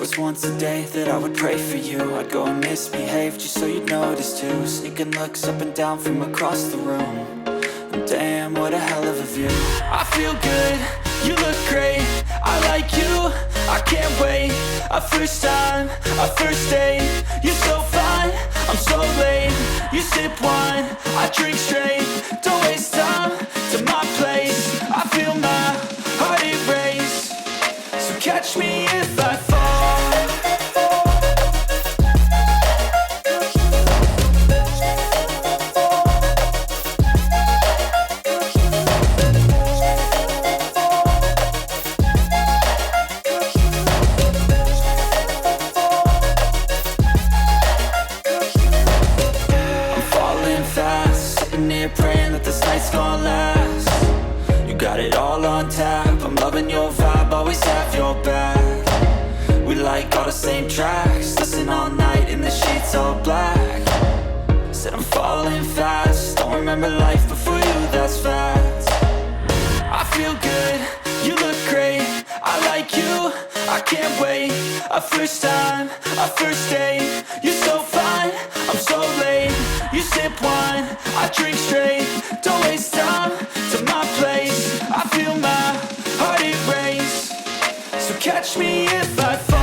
was once a day that I would pray for you. I'd go and misbehave just so you'd notice too. Sneaking looks up and down from across the room. And damn, what a hell of a view. I feel good, you look great, I like you, I can't wait. A first time, a first date, you're so fine, I'm so late. You sip wine, I drink straight, don't waste time to my place. I feel my heart erase, so catch me if I fall. Praying that this night's gonna last. You got it all on tap, I'm loving your vibe, always have your back. We like all the same tracks, listen all night in the sheets all black. Said I'm falling fast, don't remember life before you, that's fact. I feel good, you look great, I like you, I can't wait. A first time, a first date, you're so fine, I'm so late. You sip wine, I drink straight, don't waste time to my place. I feel my heart erase, so catch me if I fall.